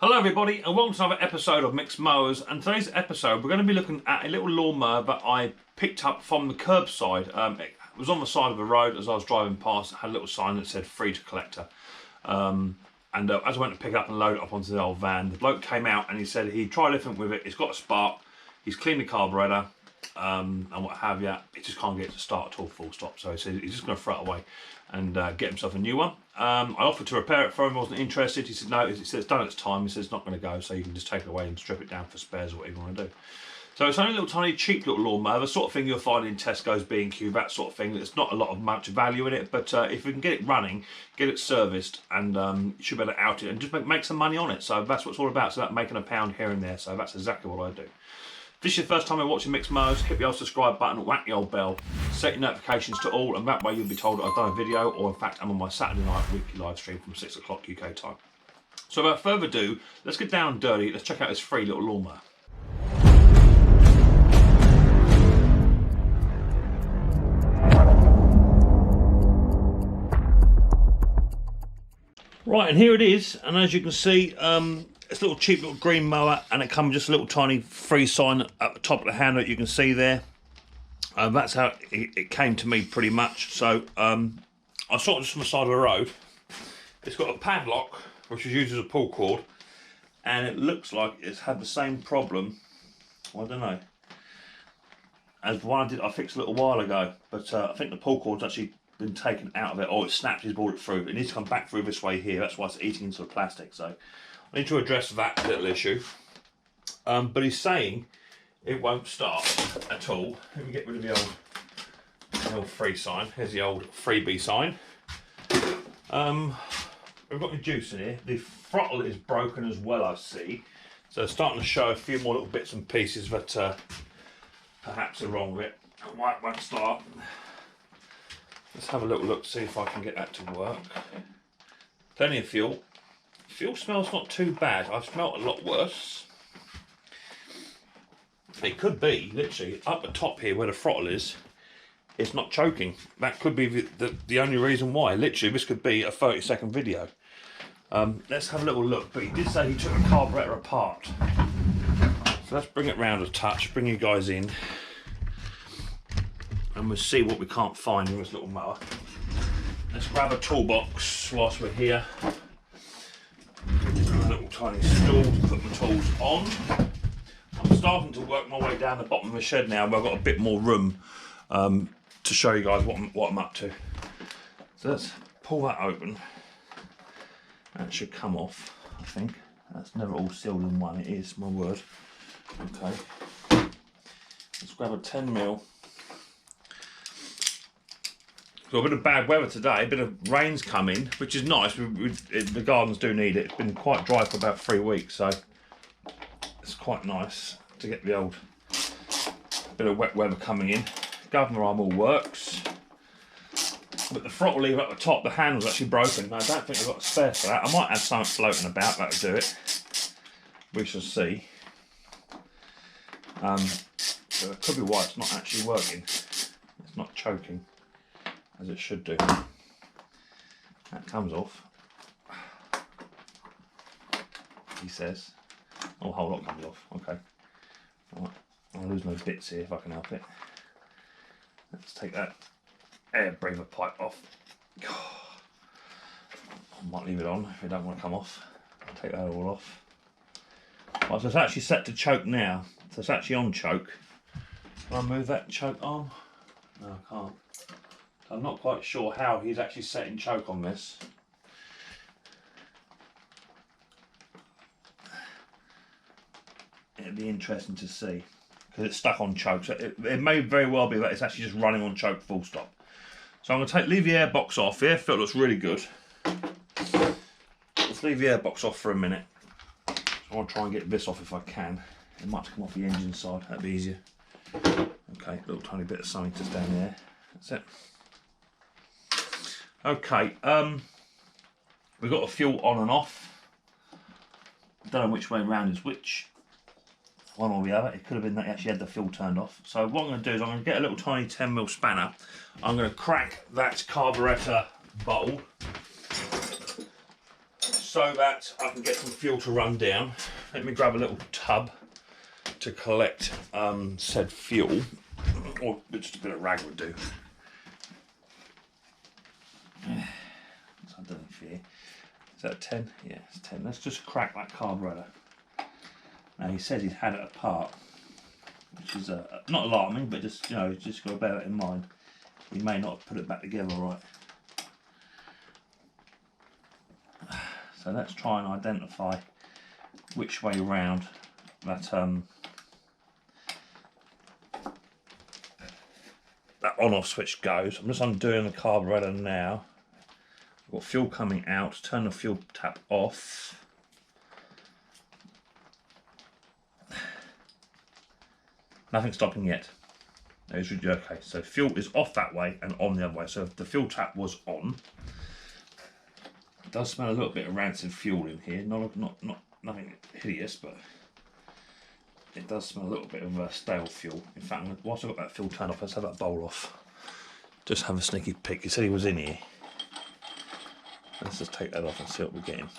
Hello everybody and welcome to another episode of Micks Mowers, and today's episode we're going to be looking at a little lawnmower that I picked up from the curbside. It was on the side of the road as I was driving past. It had a little sign that said free to collector, and as I went to pick it up and load it up onto the old van, the bloke came out and he said he tried everything with it. It's got a spark, he's cleaned the carburetor and what have you, it just can't get it to start at all, full stop. So he said he's just going to throw it away and get himself a new one. I offered to repair it for him. He wasn't interested. He said no, he said it's done its time. He said it's not going to go, so you can just take it away and strip it down for spares or whatever you want to do. So it's only a little tiny cheap little lawnmower, the sort of thing you'll find in Tesco's, B&Q, that sort of thing. There's not a lot of much value in it, but if we can get it running, get it serviced, and you should be able to out it and just make some money on it. So that's what it's all about. It's about making a pound here and there. So that's exactly what I do. If this is your first time you're watching Micks Mowers, hit the old subscribe button, whack the old bell, set your notifications to all, and that way you'll be told that I've done a video, or in fact I'm on my Saturday night weekly live stream from 6 o'clock UK time. So without further ado, let's get down and dirty. Let's check out this free little lawnmower. Right, and here it is, and as you can see, it's a little cheap little green mower, and it comes with just a little tiny free sign at the top of the handle that you can see there. That's how it came to me pretty much. So I saw it just on the side of the road. It's got a padlock which is used as a pull cord, and it looks like it's had the same problem, I don't know, as the one I fixed a little while ago. But I think the pull cord's actually been taken out of it, or it's snapped, he's brought it through. It needs to come back through this way here, that's why it's eating into the plastic. So I need to address that little issue. But he's saying it won't start at all. Let me get rid of the old free sign. Here's the old freebie sign. We've got the juice in here. The throttle is broken as well, I see. So it's starting to show a few more little bits and pieces that perhaps are wrong with it. It won't start. Let's have a little look, see if I can get that to work. Plenty of fuel. Fuel smells not too bad. I've smelt a lot worse. It could be literally up the top here where the throttle is, it's not choking. That could be the only reason why. Literally, this could be a 30-second video. Let's have a little look. But he did say he took the carburetor apart. So let's bring it round a touch, bring you guys in, and we'll see what we can't find in this little mower. Let's grab a toolbox whilst we're here. A little tiny stool to put my tools on. I'm starting to work my way down the bottom of the shed now, but I've got a bit more room to show you guys what I'm up to. So let's pull that open. That should come off, I think. That's never all sealed in one, it is, my word. Okay. Let's grab a 10mm. Got a bit of bad weather today, a bit of rain's coming, which is nice. The gardens do need it. It's been quite dry for about 3 weeks, so it's quite nice to get the old bit of wet weather coming in. Governor arm all works, but the throttle lever at the top, the handle's actually broken. I don't think I've got a spare for that. I might have something floating about that'll do it. We shall see. So it could be why it's not actually working. It's not choking as it should do. That comes off, he says. Oh, a whole lot comes off. Okay. Right. I'll lose my bits here if I can help it. Let's take that air breather pipe off. I might leave it on if it don't want to come off. I'll take that all off. Right, so it's actually set to choke now. So it's actually on choke. Can I move that choke on? No, I can't. I'm not quite sure how he's actually setting choke on this. It'd be interesting to see, because it's stuck on choke. So it may very well be that it's actually just running on choke full stop. So I'm going to leave the air box off here. It looks really good. Let's leave the air box off for a minute. So I want to try and get this off if I can. It might come off the engine side, that'd be easier. Okay, little tiny bit of something just down there. That's it. Okay, we've got the fuel on and off. Don't know which way around is which, one or the other. It could have been that he actually had the fuel turned off. So what I'm going to do is I'm going to get a little tiny 10mm spanner. I'm going to crack that carburetor bowl so that I can get some fuel to run down, let me grab a little tub to collect said fuel, or just a bit of rag would do. So underneath here. Is that 10? Yeah, it's 10. Let's just crack that carburetor. Now he says he's had it apart, which is not alarming, but just, you know, just got to bear that in mind. He may not have put it back together right. So let's try and identify which way round that that on-off switch goes. I'm just undoing the carburetor now. I've got fuel coming out. Turn the fuel tap off. Nothing stopping yet. Okay, so fuel is off that way and on the other way. So if the fuel tap was on, it does smell a little bit of rancid fuel in here. Nothing hideous, but it does smell a little bit of stale fuel. In fact, whilst I've got that fuel turned off, let's have that bowl off. Just have a sneaky peek. He said he was in here. Let's just take that off and see what we're getting.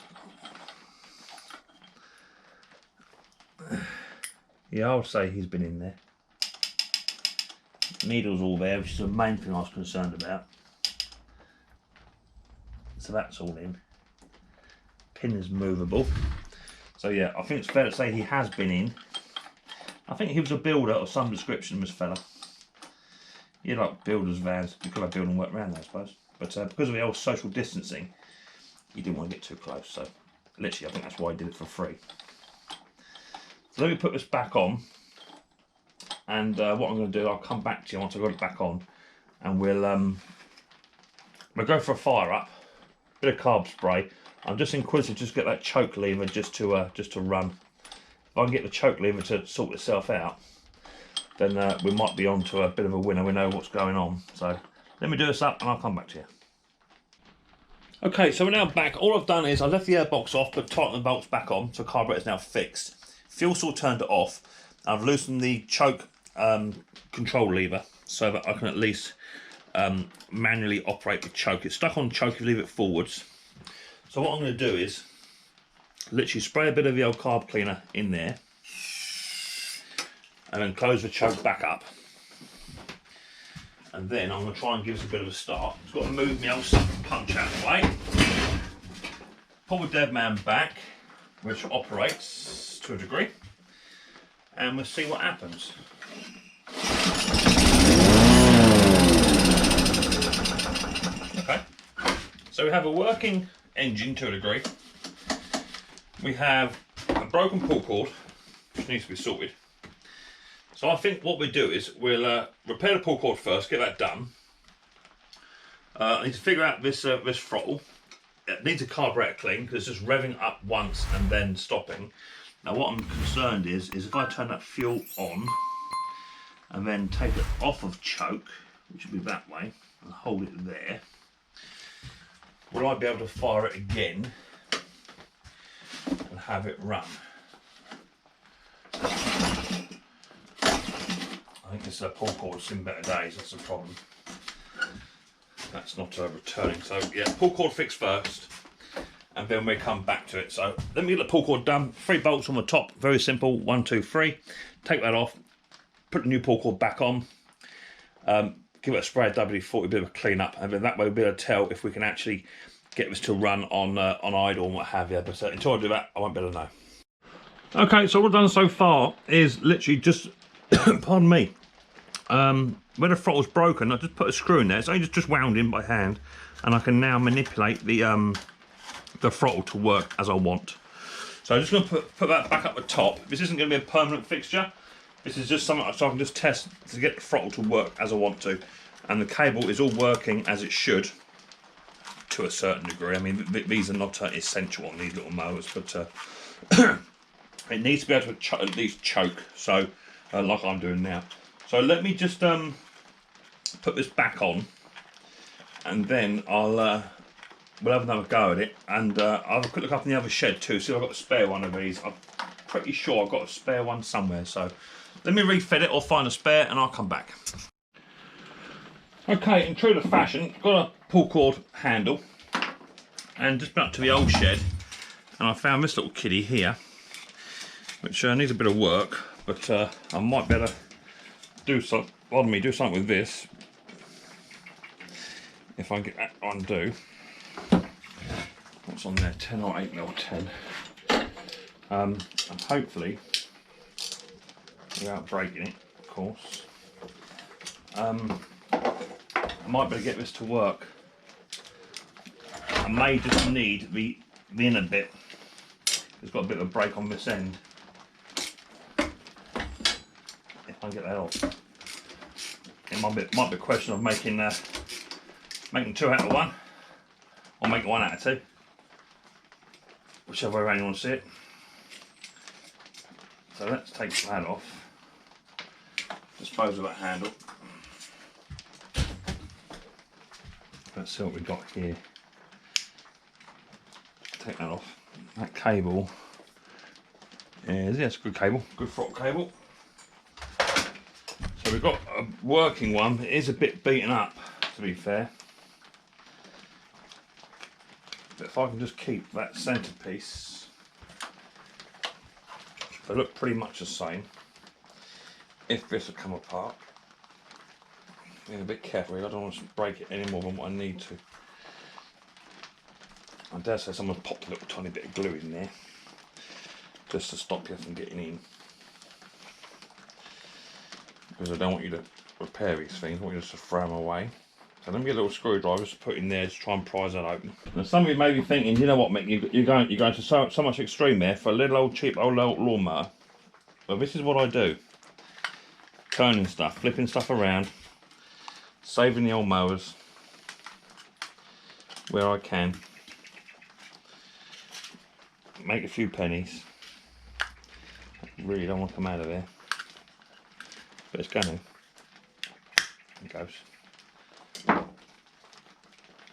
Yeah, I would say he's been in there. Needle's all there, which is the main thing I was concerned about. So that's all in. Pin is movable. So yeah, I think it's fair to say he has been in. I think he was a builder of some description, this fella. He like builders' vans. You could have build and work around, I suppose. But because of the old social distancing, he didn't want to get too close. So literally, I think that's why he did it for free. So let me put this back on, and what I'm going to do, I'll come back to you once I've got it back on, and we'll go for a fire up, bit of carb spray. I'm just inquisitive, just get that choke lever just to run. If I can get the choke lever to sort itself out, then we might be on to a bit of a winner. We know what's going on. So let me do this up, and I'll come back to you. Okay, so we're now back. All I've done is I left the airbox off, but tightened the bolts back on, so the carburetor's now fixed. Fuel source turned it off. I've loosened the choke control lever so that I can at least manually operate the choke. It's stuck on choke if you leave it forwards. So what I'm going to do is literally spray a bit of the old carb cleaner in there and then close the choke back up. And then I'm going to try and give us a bit of a start. I've got to move my old sucker punch out of the way. Pull the dead man back, which operates to a degree, and we'll see what happens. Okay, so we have a working engine to a degree. We have a broken pull cord which needs to be sorted. So I think what we do is we'll repair the pull cord first, get that done. I need to figure out this this throttle. It needs a carburetor clean because it's just revving up once and then stopping. Now what I'm concerned is if I turn that fuel on and then take it off of choke, which will be that way, and hold it there, will I be able to fire it again and have it run? I think this pull cord has seen better days, that's the problem. That's not returning, so yeah, pull cord fixed first, and then we come back to it. So let me get the pull cord done. 3 bolts on the top, very simple, 1, 2, 3. Take that off, put the new pull cord back on, give it a spray of WD-40, a bit of a clean up, and then that way we'll be able to tell if we can actually get this to run on idle and what have you. But until I do that, I won't be able to know. Okay, so what I've done so far is literally just, pardon me, where the throttle's broken, I just put a screw in there. It's only just wound in by hand, and I can now manipulate the throttle to work as I want. So I'm just going to put that back up the top. This isn't going to be a permanent fixture. This is just something so I can just test to get the throttle to work as I want to. And the cable is all working as it should to a certain degree. I mean, these are not essential on these little mowers, but it needs to be able to at least choke, so like I'm doing now. So let me just put this back on, and then we'll have another go at it, and I'll have a quick look up in the other shed too, see if I've got a spare one of these. I'm pretty sure I've got a spare one somewhere, so let me refit it or find a spare and I'll come back. Okay, in true to fashion, got a pull cord handle, and just been up to the old shed And I found this little kiddie here, which needs a bit of work, but I might better do something with this if I can get that undo. What's on there? 10 or 8mm 10. And hopefully, without breaking it, of course, I might be able to get this to work. I may just need the inner bit. It's got a bit of a break on this end. If I can get that off, it might be a question of making two out of one, or making one out of two, whichever way around you want to see it. So let's take that off. Dispose of that handle. Let's see what we've got here. Take that off. That cable is, yes, good cable, good throttle cable. So we've got a working one. It is a bit beaten up, to be fair. But if I can just keep that centerpiece, they look pretty much the same. If this will come apart, being a bit careful here, I don't want to break it any more than what I need to. I dare say someone popped a little tiny bit of glue in there just to stop you from getting in, because I don't want you to repair these things. I want you just to throw them away. So let me get a little screwdriver to put in there to try and prise that open. Now some of you may be thinking, you know what, Mick, you're going to so much extreme there for a little old cheap old lawnmower. Well, this is what I do: turning stuff, flipping stuff around, saving the old mowers where I can. Make a few pennies. I really don't want to come out of there, but it's going to. It goes.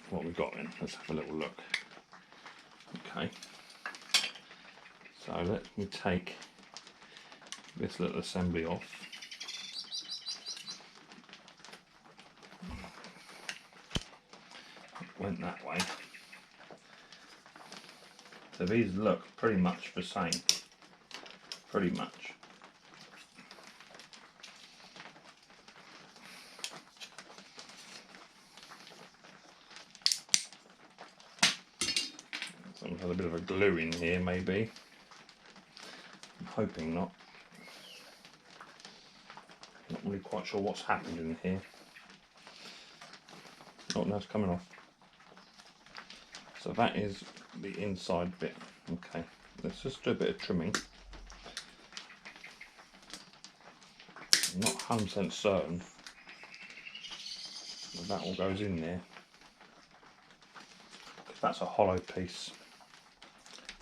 What we've got then? Let's have a little look. Okay. So let me take this little assembly off. It went that way. So these look pretty much the same, pretty much. Someone has a bit of a glue in here, maybe. I'm hoping not. Not really quite sure what's happened in here. Oh no, it's coming off. So that is the inside bit. Okay, let's just do a bit of trimming. I'm not 100% certain that all goes in there, because that's a hollow piece.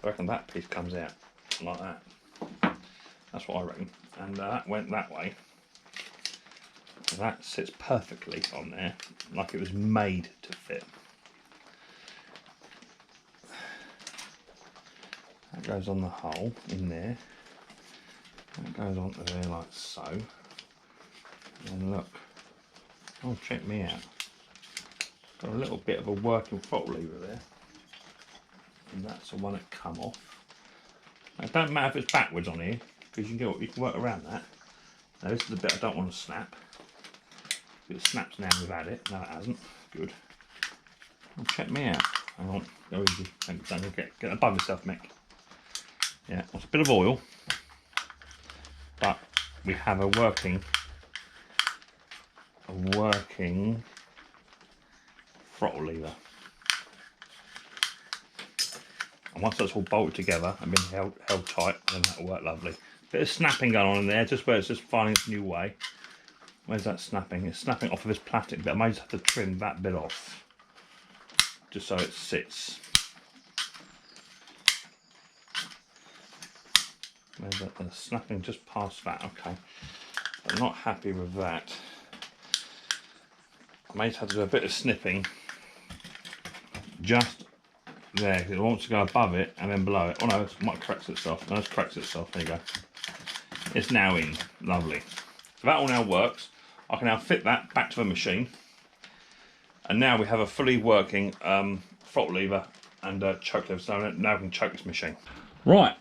I reckon that piece comes out like that. That's what I reckon. And that went that way. That sits perfectly on there, like it was made to fit. That goes on the hole in there. That goes onto there like so. And look, oh, check me out. Got a little bit of a working throttle lever there. And that's the one that come off. Now, it don't matter if it's backwards on here, because you can work around that. Now this is the bit I don't want to snap. It snaps now we've had it. No, it hasn't. Good. Oh, check me out. Hang on, go easy. Don't get above yourself, Mick. Yeah, it's a bit of oil, but we have a working throttle lever. And once that's all bolted together and been held tight, then that'll work lovely. Bit of snapping going on in there, just where it's just finding its new way. Where's that snapping? It's snapping off of this plastic bit. I might just have to trim that bit off, just so it sits. Where's that? The snapping just past that. Okay, I'm not happy with that. I may have to do a bit of snipping just there, because it wants to go above it and then below it. Oh no, it might correct itself. No, it's corrects itself. There you go. It's now in. Lovely. So that all now works. I can now fit that back to the machine. And now we have a fully working throttle lever and choke them. So now we can choke this machine. Right,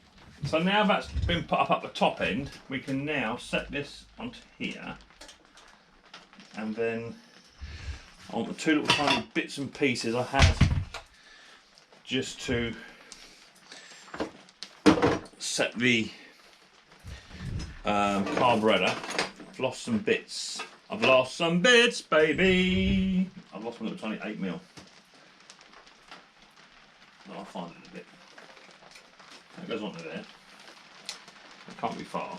so now that's been put up at the top end, we can now set this onto here, and then on the two little tiny bits and pieces I had just to set the carburetor. I've lost some bits. I've lost some bits, baby. I've lost my little tiny 8mm. No, I'll find it in a bit. That goes onto there. It can't be far.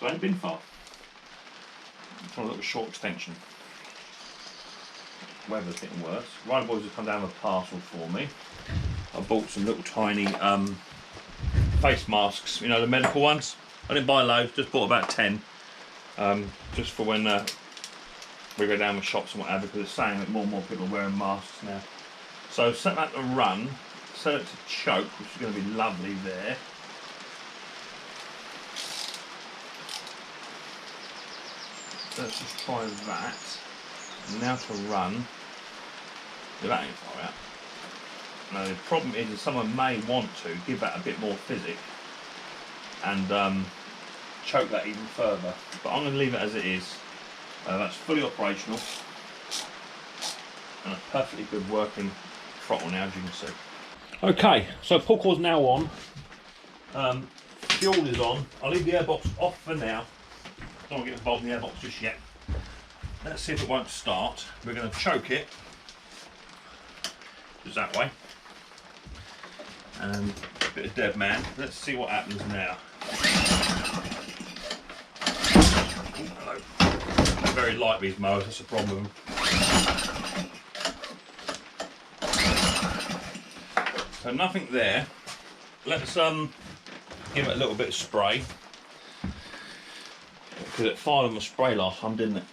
So I ain't been far. I'm trying a little short extension. Weather's getting worse. Ryan boys have come down with a parcel for me. I bought some little tiny face masks, you know, the medical ones. I didn't buy loads, just bought about 10. Just for when we go down with shops and whatever, because it's saying that more and more people are wearing masks now. So set that to run, set it to choke, which is going to be lovely there. So let's just try that. And now to run. Yeah, that ain't far out. Now the problem is that someone may want to give that a bit more physic and choke that even further. But I'm going to leave it as it is. That's fully operational and a perfectly good working throttle now, as you can see. Okay, so pull cord's now on. Fuel is on. I'll leave the airbox off for now. Don't want to get involved in the airbox just yet. Let's see if it won't start. We're going to choke it just that way. And a bit of dead man. Let's see what happens now. Hello. They're very light, these mowers, that's the problem with them. So nothing there. Let's give it a little bit of spray. Because it fired on the spray last time, didn't it?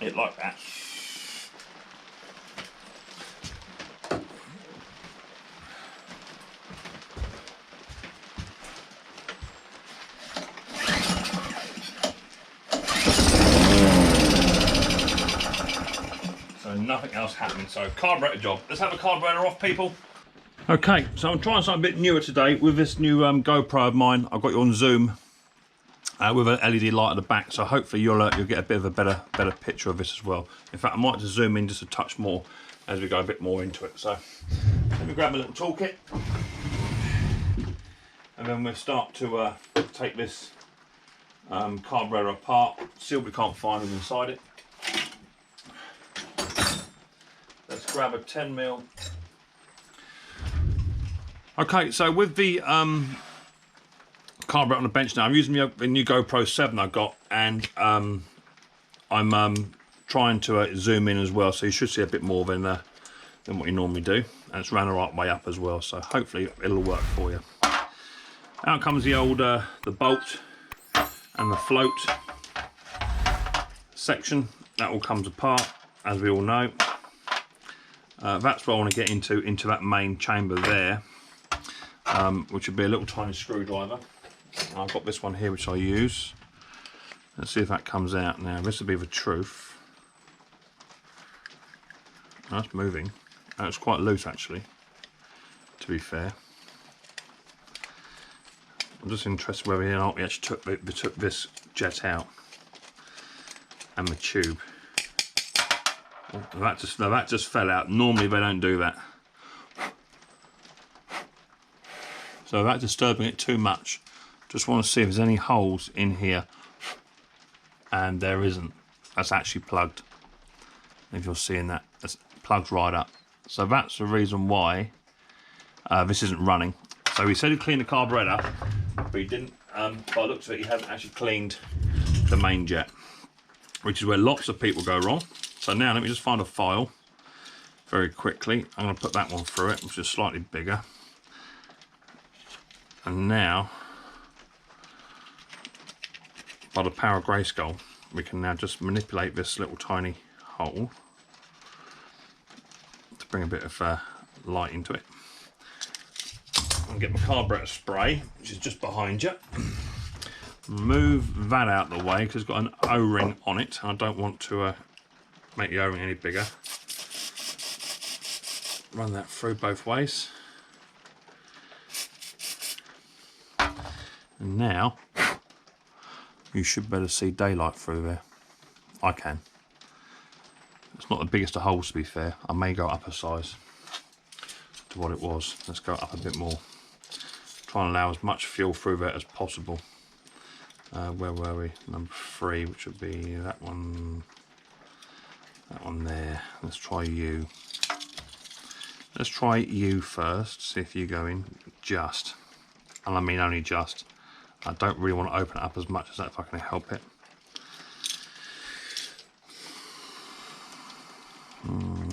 It like that. So nothing else happening. So carburetor job. Let's have a carburetor off, people. Okay, so I'm trying something a bit newer today with this new GoPro of mine. I've got you on zoom with an LED light at the back, so hopefully you'll get a bit of a better picture of this as well. In fact, I might just zoom in just a touch more as we go a bit more into it. So let me grab my little toolkit, and then we'll start to take this carburetor apart, see what we can't find inside it. Let's grab a 10mm. Okay, so with the carburetor on the bench now, I'm using the new GoPro 7 I got, and I'm trying to zoom in as well, so you should see a bit more than what you normally do, and it's ran the right way up as well, so hopefully it'll work for you. Out comes the old the bolt and the float section. That all comes apart, as we all know. That's what I want to get into that main chamber there. Which would be a little tiny screwdriver. I've got this one here which I use. Let's see if that comes out now. This will be the truth. Oh, that's moving. Oh, it's quite loose actually, to be fair. I'm just interested whether or not we actually took this jet out and the tube. Oh, that just fell out. Normally they don't do that. So without disturbing it too much, just want to see if there's any holes in here, and there isn't. That's actually plugged. If you're seeing that, it's plugged right up. So that's the reason why this isn't running. So he said he'd clean the carburetor, but he didn't. By the looks of it, he hasn't actually cleaned the main jet, which is where lots of people go wrong. So now let me just find a file very quickly. I'm going to put that one through it, which is slightly bigger. And now, by the power of Grayskull, we can now just manipulate this little tiny hole to bring a bit of light into it. I'll get my carburetor spray, which is just behind you. Move that out of the way because it's got an O-ring on it. I don't want to make the O-ring any bigger. Run that through both ways. And now you should better see daylight through there. I can. It's not the biggest of holes, to be fair. I may go up a size to what it was. Let's go up a bit more. Try and allow as much fuel through there as possible. Where were we? Number 3, which would be that one there. Let's try you. Let's try you first, see if you go in just. And I mean only just. I don't really want to open it up as much as that if I can help it.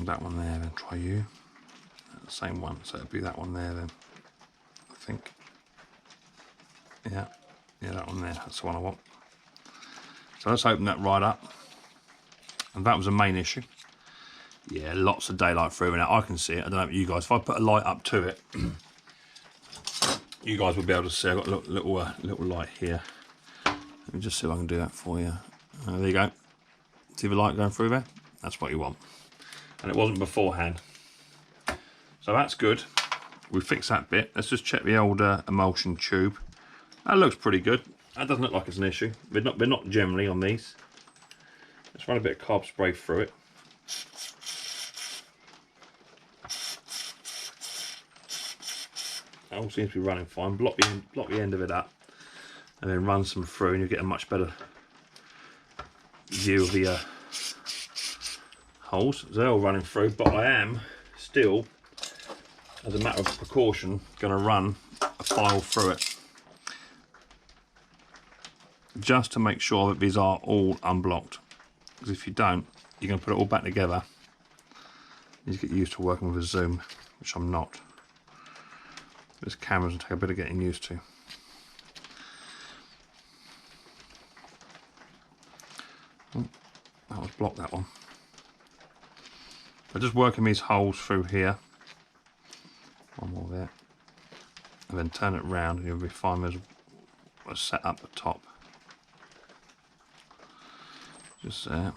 That one there, then try you. The same one, so it'll be that one there then. I think. Yeah, that one there, that's the one I want. So let's open that right up. And that was the main issue. Yeah, lots of daylight through now. I can see it. I don't know about you guys. If I put a light up to it, you guys will be able to see. I've got a little light here. Let me just see if I can do that for you. There you go. See the light going through there? That's what you want. And it wasn't beforehand. So that's good. We fixed that bit. Let's just check the old emulsion tube. That looks pretty good. That doesn't look like it's an issue. They're not generally on these. Let's run a bit of carb spray through it. That all seems to be running fine. Block the end of it up, and then run some through, and you'll get a much better view of the holes. They're all running through, but I am still, as a matter of precaution, going to run a file through it, just to make sure that these are all unblocked. Because if you don't, you're going to put it all back together. You get used to working with a zoom, which I'm not. This camera's going to take a bit of getting used to. Oh, that was blocked, that one. So just working these holes through here. One more there. And then turn it round and you'll be fine. There's a set up the top. Just there.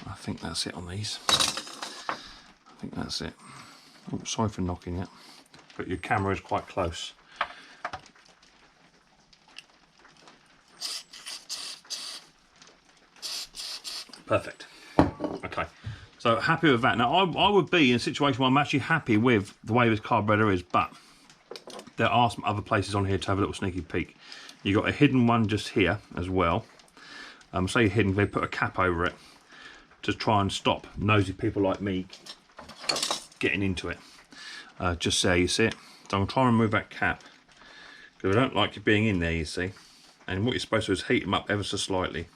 I think that's it on these. I think that's it. Oh, sorry for knocking it, but your camera is quite close. Perfect. Okay, so happy with that. Now I would be in a situation where I'm actually happy with the way this carburetor is, but there are some other places on here to have a little sneaky peek. You've got a hidden one just here as well. Say hidden, they put a cap over it to try and stop nosy people like me getting into it. Just so you see it. So I'm trying to remove that cap because I don't like it being in there, you see. And what you're supposed to do is heat them up ever so slightly,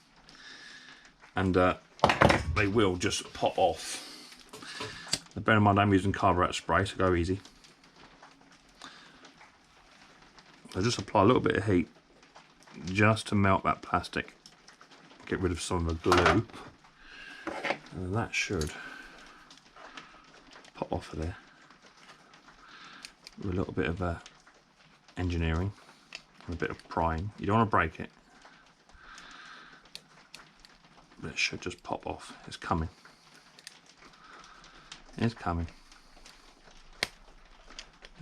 and they will just pop off. Now, bear in mind I'm using carburetor spray, so go easy. So just apply a little bit of heat just to melt that plastic, get rid of some of the glue, and that should pop off of there with a little bit of engineering and a bit of prying. You don't want to break it, but it should just pop off. It's coming. It's coming.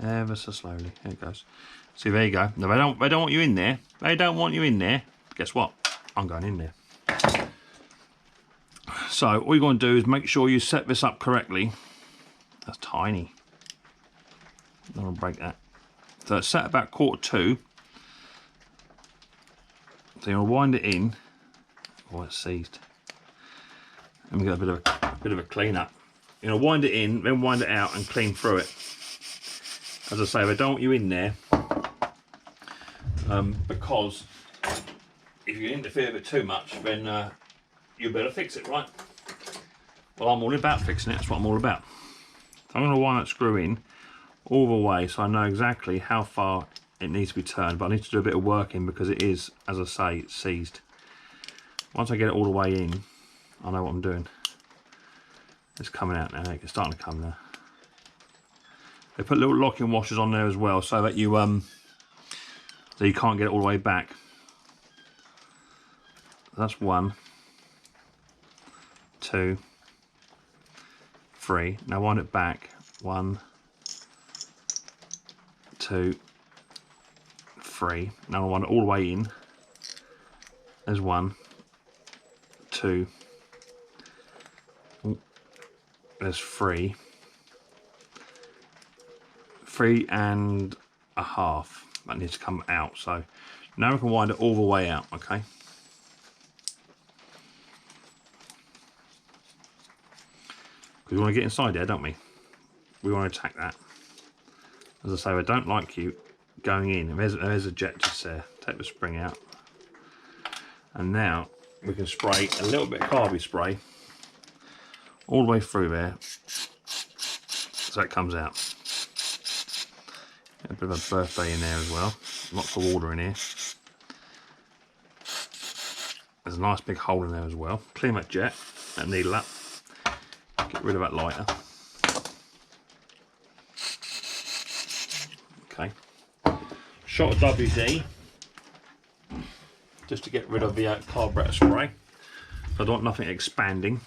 Ever so slowly. There it goes. See, there you go. No, they don't want you in there. They don't want you in there. Guess what? I'm going in there. So all you're going to do is make sure you set this up correctly. That's tiny. Don't want to break that. So it's set about 1/4 to. So you'll wind it in. Oh, it's seized. Let me get a bit of a clean up. You're going to wind it in, then wind it out and clean through it. As I say, they don't want you in there because if you interfere with it too much, then you better fix it, right? Well, I'm all about fixing it. That's what I'm all about. So I'm going to wind that screw in all the way so I know exactly how far it needs to be turned, but I need to do a bit of working because it is, as I say, it's seized. Once I get it all the way in, I know what I'm doing. It's coming out now. It's starting to come now. They put little locking washers on there as well so that you can't get it all the way back. That's one. 2, 3. Now wind it back. 1, 2, 3. Now I wind it all the way in. There's 1, 2. There's 3. 3 and a half. That needs to come out. So now we can wind it all the way out, okay? Because we want to get inside there, don't we? We want to attack that. As I say, I don't like you going in. There's a jet just there. Take the spring out. And now we can spray a little bit of carby spray all the way through there. So it comes out. A bit of a birthday in there as well. Lots of water in here. There's a nice big hole in there as well. Clean that jet, that needle up. Get rid of that lighter. Okay. Shot of WD. Just to get rid of the carburetor spray. I don't want nothing expanding.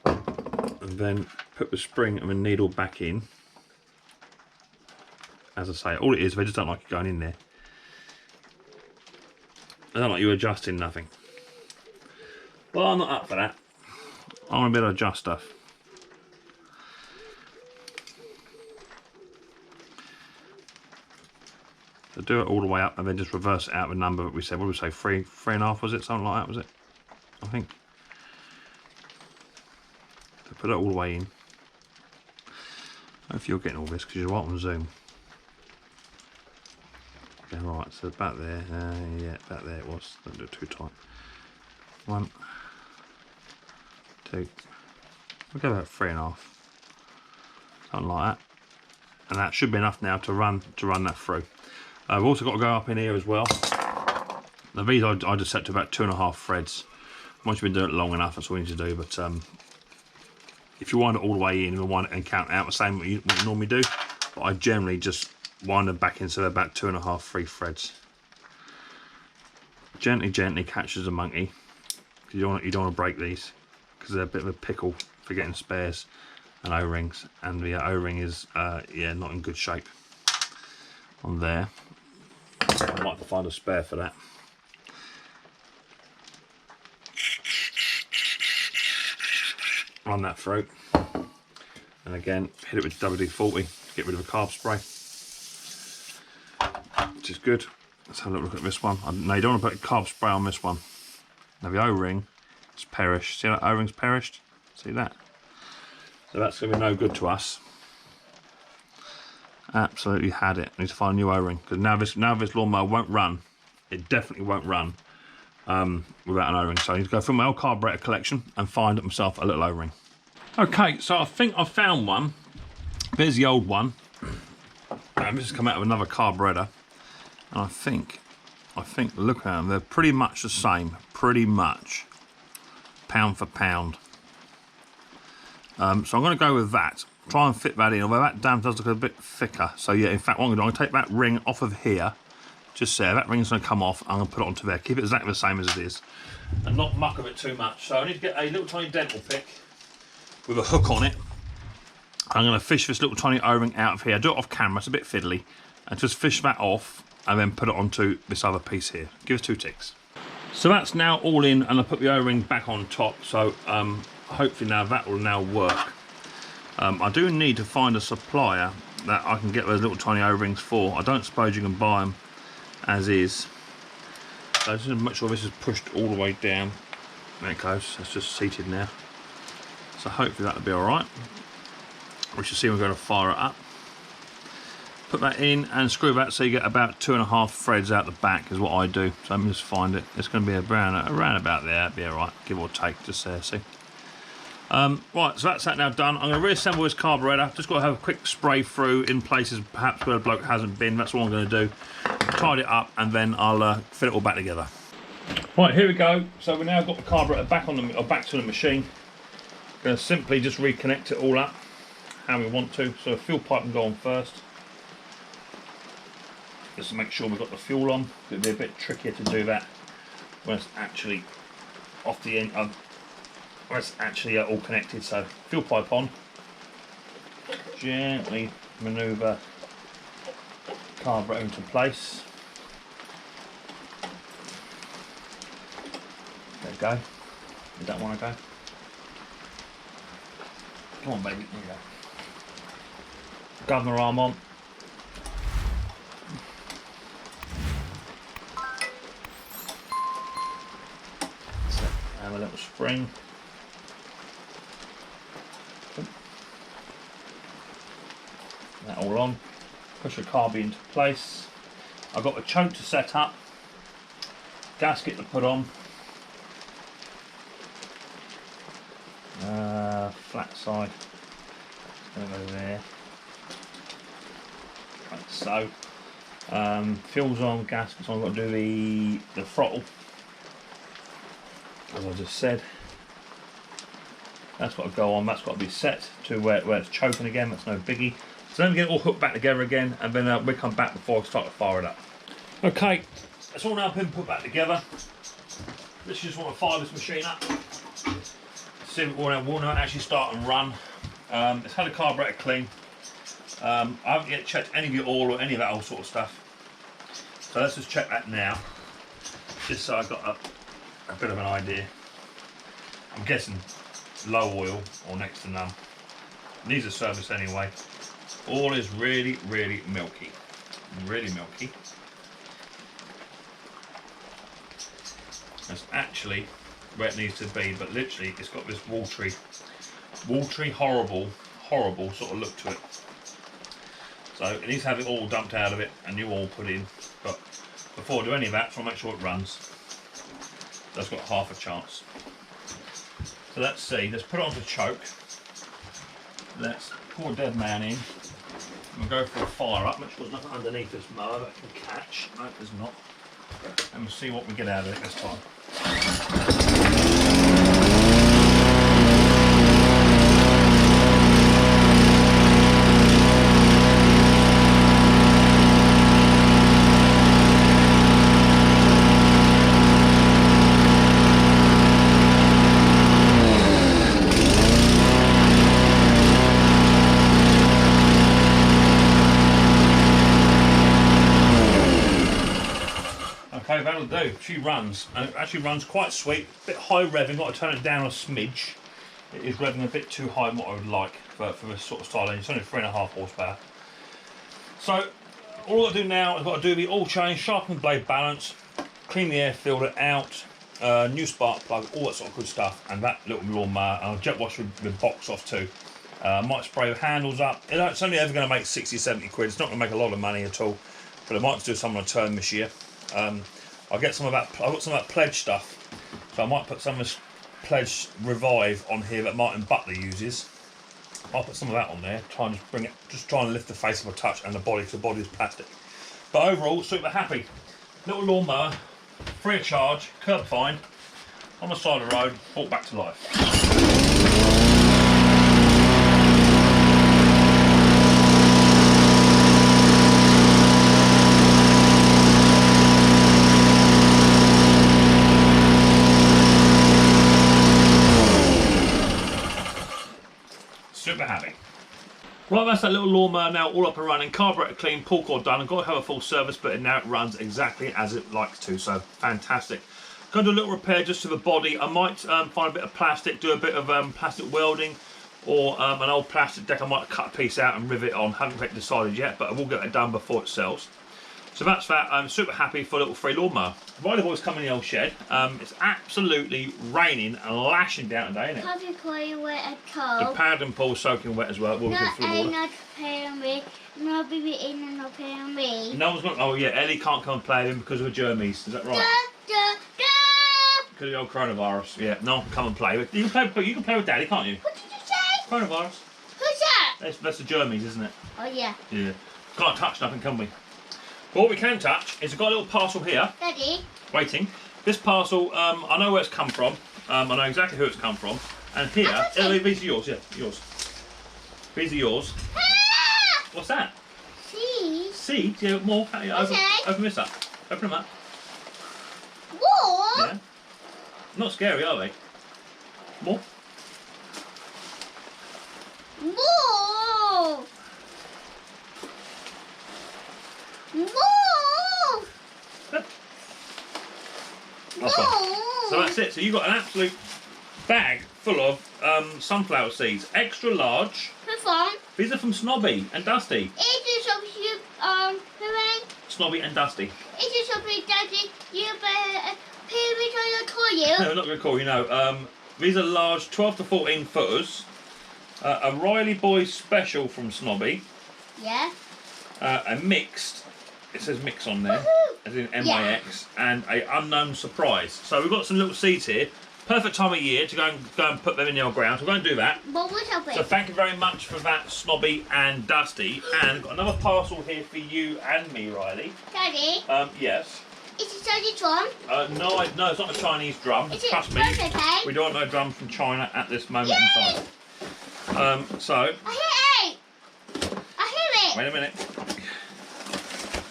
And then put the spring and the needle back in. As I say, all it is, they just don't like it going in there. They don't like you adjusting nothing. Well, I'm not up for that. I want to be able to adjust stuff. So do it all the way up and then just reverse it out the number that we said. What did we say? 3.5 was it? Something like that, was it? I think. So put it all the way in. Hopefully you're getting all this because you're right on zoom. Okay, right, so about there. Yeah, about there it was. Don't do it too tight. 1, 2. We'll go about 3.5. Something like that. And that should be enough now to run that through. We've also got to go up in here as well. Now these I just set to about 2.5 threads. Once you've been doing it long enough, that's all you need to do. But if you wind it all the way in and count out the same what you normally do, but I generally just wind them back in so they're about 2.5, 3 threads. Gently catches a monkey. You don't want to break these because they're a bit of a pickle for getting spares and O-rings, and the O-ring is yeah, not in good shape on there. I might have to find a spare for that. Run that through, and again hit it with WD-40, get rid of the carb spray, which is good. Let's have a look at this one. No, you don't want to put carb spray on this one. Now the O-ring is perished. See how that O-ring's perished? See that? So that's going to be no good to us. Absolutely had it. I need to find a new O-ring because now this lawnmower won't run. It definitely won't run without an O-ring. So I need to go through my old carburetor collection and find myself a little O-ring. Okay, so I think I found one. There's the old one. This has come out of another carburetor, and I think look at them. They're pretty much the same. Pretty much, pound for pound. So I'm going to go with that. Try and fit that in, although that damn does look a bit thicker. So yeah, in fact, what I'm going to take that ring off of here, just there. That ring's going to come off. I'm going to put it onto there. Keep it exactly the same as it is, and not muck of it too much. So I need to get a little tiny dental pick with a hook on it. I'm going to fish this little tiny O-ring out of here. Do it off camera. It's a bit fiddly, and just fish that off, and then put it onto this other piece here. Give us 2 ticks. So that's now all in, and I put the O-ring back on top. So hopefully now that will now work. I do need to find a supplier that I can get those little tiny O-rings for. I don't suppose you can buy them as is. So just to make sure this is pushed all the way down. There it goes. It's just seated now. So hopefully that'll be all right. We should see we're going to fire it up. Put that in and screw that so you get about 2.5 threads out the back is what I do. So let me just find it. It's going to be around about there. That'll be all right, give or take, just there, see. Right, so that's that now done. I'm going to reassemble this carburetor. Just got to have a quick spray through in places perhaps where the bloke hasn't been. That's what I'm going to do. Tidy it up and then I'll fit it all back together. Right, here we go. So we've now got the carburetor back on the back to the machine. Going to simply just reconnect it all up how we want to. So the fuel pipe can go on first. just to make sure we've got the fuel on. It'll be a bit trickier to do that when it's actually off the end, when it's actually all connected. So fuel pipe on, gently manoeuvre carburetor into place. There we go. Did that want to go? Come on, baby. There you go. Governor arm on. So, have a little spring. That all on. Push the carb into place. I've got the choke to set up. Gasket to put on. Flat side. Going to go there. Like so. Fuel's on, gaskets on. I've got to do the throttle, as I just said. That's got to go on. That's got to be set to where it's choking again. That's no biggie. So then we get it all hooked back together again, and then we come back before I start to fire it up. Okay, it's all now been put back together. Let's just want to fire this machine up. See if it will not actually start and run. It's had a carburetor clean. I haven't yet checked any of the oil or any of that old sort of stuff. So let's just check that now, just so I've got a bit of an idea. I'm guessing low oil or next to none. Needs a service anyway. Oil is really, really milky. Really milky. That's actually where it needs to be, but literally it's got this watery, horrible sort of look to it. So it needs to have it all dumped out of it and new oil put in. But before I do any of that, I want to make sure it runs. That's got half a chance. So let's see. Let's put it onto choke. Let's pour Dead Man in. We'll go for a fire up. Make sure there's nothing underneath this mower that can catch. No, there's not. And we'll see what we get out of it this time. Okay, that'll do. She runs, and it actually runs quite sweet. A bit high revving, got to turn it down a smidge. It is revving a bit too high than what I would like for this sort of style engine. It's only 3.5 horsepower. So, all I've got to do now, I've got to do the oil change, sharpen blade balance, clean the air filter out, new spark plug, all that sort of good stuff, and that little lawnmower. I'll jet wash the box off too. Might spray the handles up. It's only ever going to make 60, 70 quid. It's not going to make a lot of money at all, but I might do some on a turn this year. I'll get some of that. I've got some of that Pledge stuff, so I might put some of this Pledge Revive on here that Martin Butler uses. I'll put some of that on there. Try and just bring it, just try and lift the face of a touch and the body, because the body is plastic. But overall, super happy. Little lawnmower, free of charge, curb fine, on the side of the road, brought back to life. Super happy. Right, that's that little lawnmower now all up and running. Carburetor clean, pull cord done. I've got to have a full service, but now it runs exactly as it likes to, so fantastic. Going to do a little repair just to the body. I might find a bit of plastic, do a bit of plastic welding, or an old plastic deck. I might cut a piece out and rivet it on. Haven't quite decided yet, but I will get it done before it sells. So that's that. I'm super happy for a little free lawnmower. Riley boy's come in the old shed. It's absolutely raining and lashing down today, isn't it? Can't you call you wet at cold? The pad and pool's soaking wet as well. We'll Not through water. Ellie not playing me. Not baby in and not playing me. No one's got. Oh yeah, Ellie can't come and play with him because of the germies. Is that right? Because of the old coronavirus. Yeah, no one can come and play with. You can play. You can play with Daddy, can't you? What did you say? Coronavirus. Who's that? That's the germies, isn't it? Oh yeah. Yeah. Can't touch nothing, can we? But what we can touch is I've got a little parcel here. Daddy. Waiting. This parcel, I know where it's come from. I know exactly who it's come from. And here, these are yours. Yeah, yours. These are yours. Ah! What's that? Cheese. seeds? Yeah, more. Yeah, Okay. open this up. Open them up. More? Yeah. Not scary, are they? More. More! More! More! So that's it. So you've got an absolute bag full of sunflower seeds. Extra large. Perform. These are from Snobby and Dusty. It is something, Hooray. Snobby and Dusty. It is something that you better period on the call you. No, I'm not going to call you, no. These are large 12 to 14 footers. A Riley Boys special from Snobby. Yeah. A mixed, it says mix on there, Woohoo! as in MIX, and a unknown surprise. So we've got some little seeds here. Perfect time of year to go and put them in the old ground. So we're going to do that. But what's up So thank you very much for that, Snobby and Dusty. And got another parcel here for you and me, Riley. Daddy, Yes. is it Daddy drum? No, it's not a Chinese drum. Is it Trust me. okay? We don't know drums from China at this moment in Yay! time. So, I hear it! I hear it! wait a minute.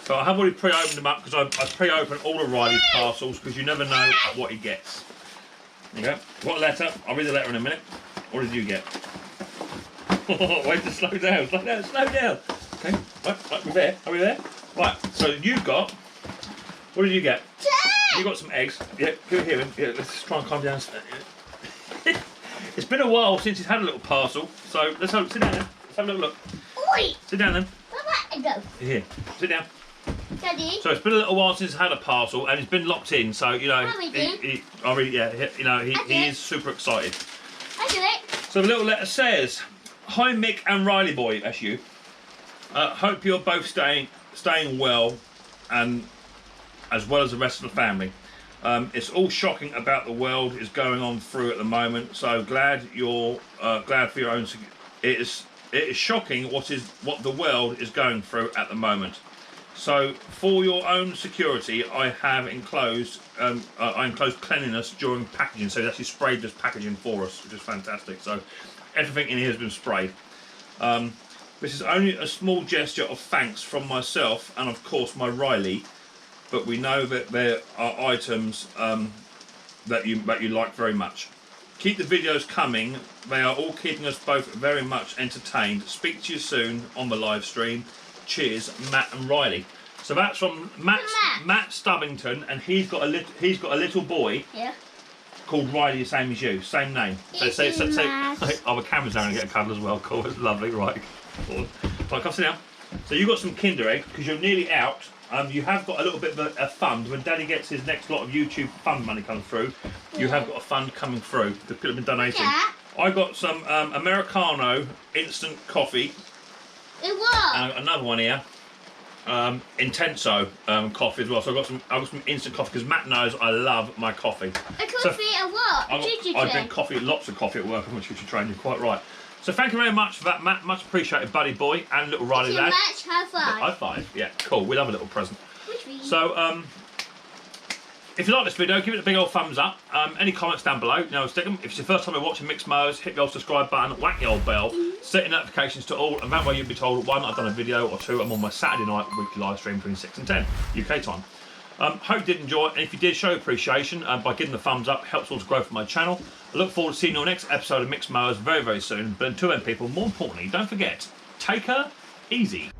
So I have already pre-opened them up because I pre-opened all of Riley's parcels because you never know what he gets. There you go. What letter? I'll read the letter in a minute. What did you get? Wait to slow down. Slow down. Slow down. Okay. Right, we're there. Are we there? Right. So you've got. What did you get? You got some eggs. Yeah. Go here. Yeah. Let's try and calm down. It's been a while since he's had a little parcel. So let's sit down then. Let's have a little look. Oi! Sit down then. Where go? Here. Sit down. Daddy? So it's been a little while since he's had a parcel, and he's been locked in. So you know, he is super excited. I do it. So the little letter says, "Hi Mick and Riley boy, that's you. Hope you're both staying well, and as well as the rest of the family. It's all shocking about the world is going on through at the moment. So glad you're glad for your own. It is shocking what the world is going through at the moment. So for your own security, I have enclosed cleanliness during packaging. So he's actually sprayed this packaging for us, which is fantastic. So everything in here has been sprayed. This is only a small gesture of thanks from myself and of course my Riley, but we know that there are items that you like very much. Keep the videos coming. They are all keeping us both very much entertained. Speak to you soon on the live stream. Cheers, Matt and Riley." So that's from Matt Stubbington, and he's got a little boy called Riley, the same as you, same name. So oh, the camera's down and get a cuddle as well. Cool, it's lovely, right? Right, come sit down. So you got some Kinder Egg because you're nearly out. You have got a little bit of a fund when Daddy gets his next lot of YouTube fund money coming through. You have got a fund coming through that could have been donating. I got some Americano instant coffee. It was. And another one here, Intenso coffee as well. So I got some instant coffee because Matt knows I love my coffee. A coffee at what? I drink coffee, lots of coffee at work. I'm a teacher trained. You're quite right. So thank you very much for that, Matt. Much appreciated, buddy boy and little Riley lad. Match high five. High five. Yeah, cool. We love a little present. Which we? So if you like this video, give it a big old thumbs up. Any comments down below, stick them. If it's your first time watching Micks Mowers, hit the old subscribe button, whack the old bell, set your notifications to all, and that way you'll be told, one, I've done a video, or two, I'm on my Saturday night weekly live stream between 6 and 10 UK time. Hope you did enjoy it, and if you did, show appreciation by giving the thumbs up. Helps all to grow for my channel. I look forward to seeing you on the next episode of Micks Mowers very, very soon. But until then, people, more importantly, don't forget, take her easy.